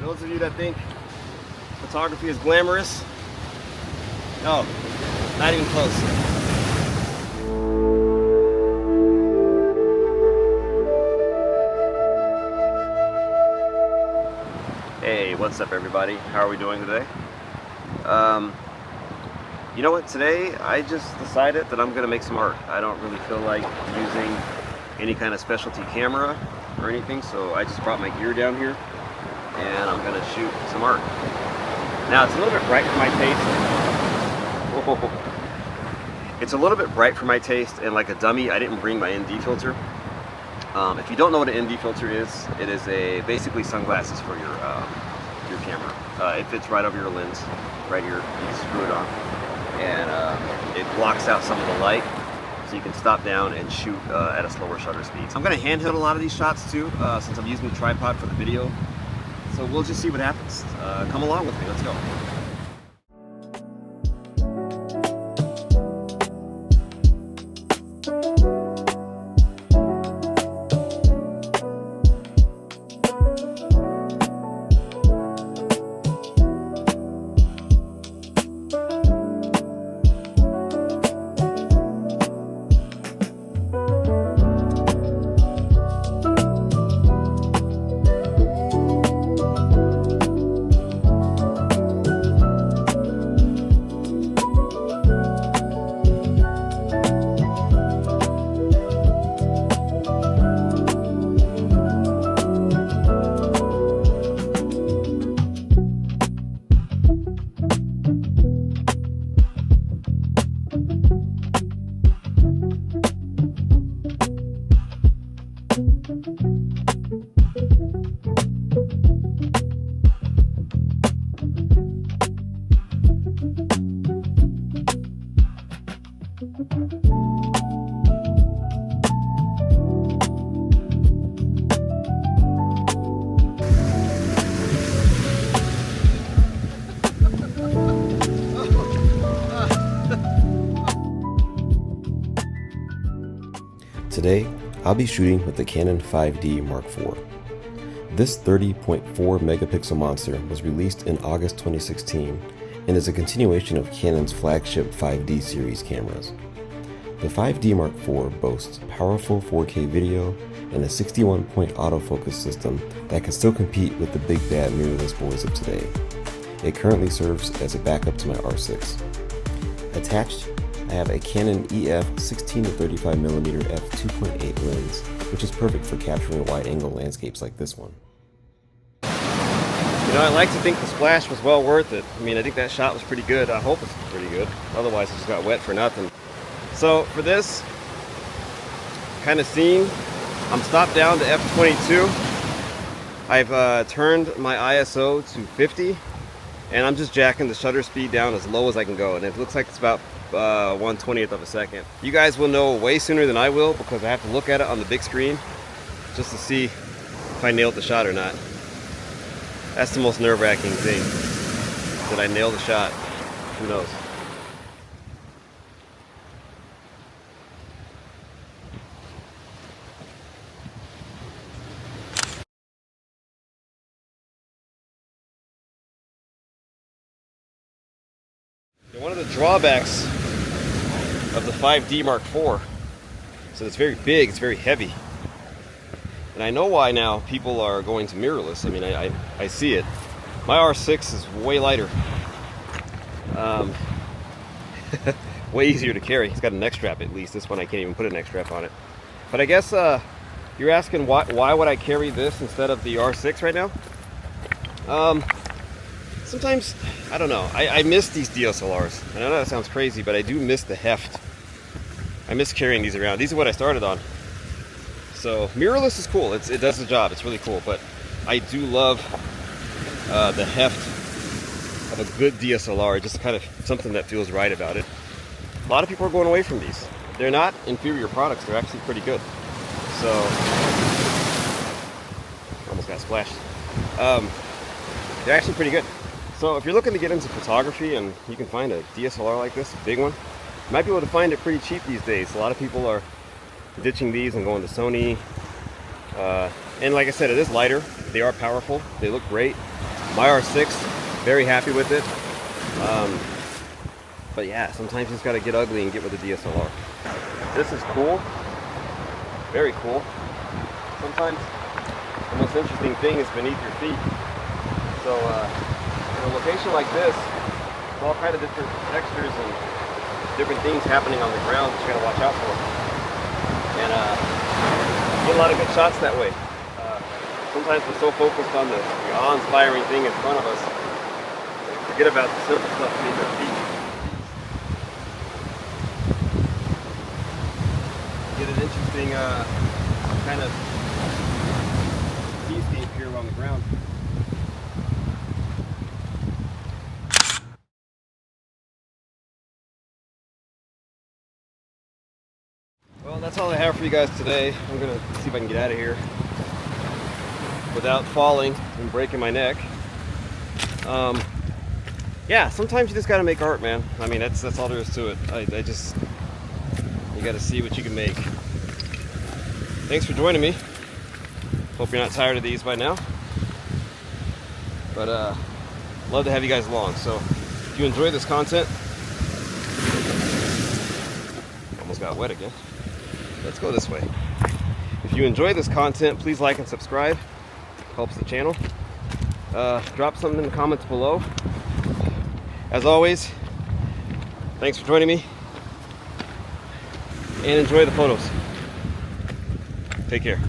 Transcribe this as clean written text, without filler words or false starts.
those of you that think photography is glamorous, no, not even close. Hey, what's up everybody? How are we doing today? You know what, today I just decided that I'm gonna make some art. I don't really feel like using any kind of specialty camera or anything, so I just brought my gear down here and I'm gonna shoot some art. Now it's a little bit bright for my taste. Whoa. It's a little bit bright for my taste, and like a dummy, I didn't bring my ND filter. If you don't know what an ND filter is, it is basically sunglasses for your camera. It fits right over your lens, right here. You can screw it on, and it blocks out some of the light, so you can stop down and shoot at a slower shutter speed. I'm going to handheld a lot of these shots too, since I'm using the tripod for the video. So we'll just see what happens. Come along with me. Let's go. Today, I'll be shooting with the Canon 5D Mark IV. This 30.4 megapixel monster was released in August 2016 and is a continuation of Canon's flagship 5D series cameras. The 5D Mark IV boasts powerful 4K video and a 61-point autofocus system that can still compete with the big bad mirrorless boys of today. It currently serves as a backup to my R6. Attached, I have a Canon EF 16-35mm f2.8 lens, which is perfect for capturing wide-angle landscapes like this one. You know, I like to think the splash was well worth it. I mean, I think that shot was pretty good. I hope it's pretty good. Otherwise, it just got wet for nothing. So for this kind of scene, I'm stopped down to f22. I've turned my ISO to 50, and I'm just jacking the shutter speed down as low as I can go. And it looks like it's about 1/20th of a second. You guys will know way sooner than I will, because I have to look at it on the big screen just to see if I nailed the shot or not. That's the most nerve-wracking thing. Did I nail the shot? Who knows? One of the drawbacks of the 5D Mark IV, so it's very big, it's very heavy. And I know why now people are going to mirrorless. I mean, I see it. My R6 is way lighter. Way easier to carry. It's got a neck strap at least. This one I can't even put a neck strap on it. But I guess you're asking why would I carry this instead of the R6 right now? Sometimes, I don't know, I miss these DSLRs. I know that sounds crazy, but I do miss the heft. I miss carrying these around. These are what I started on. So mirrorless is cool. It does the job. It's really cool. But I do love the heft of a good DSLR. Just kind of something that feels right about it. A lot of people are going away from these. They're not inferior products. They're actually pretty good. So almost got splashed. They're actually pretty good. So if you're looking to get into photography and you can find a DSLR like this, a big one, you might be able to find it pretty cheap these days. A lot of people are ditching these and going to Sony. And like I said, it is lighter. They are powerful. They look great. my R6, very happy with it. But yeah, sometimes you just gotta get ugly and get with the DSLR. This is cool, very cool. Sometimes the most interesting thing is beneath your feet. So in a location like this, there's all kind of different textures and different things happening on the ground that you gotta watch out for. And get a lot of good shots that way. Sometimes we're so focused on the awe-inspiring thing in front of us, we forget about the simple stuff beneath our feet. Get an interesting kind of seascape here on the ground. Well, that's all I have for you guys today. I'm gonna see if I can get out of here without falling and breaking my neck. Yeah, sometimes you just gotta make art, man. I mean, that's all there is to it. You gotta see what you can make. Thanks for joining me. Hope you're not tired of these by now. But love to have you guys along. So if you enjoy this content, almost got wet again. Let's go this way. If you enjoy this content, please like and subscribe. Helps the channel. Drop something in the comments below. As always, thanks for joining me. And enjoy the photos. Take care.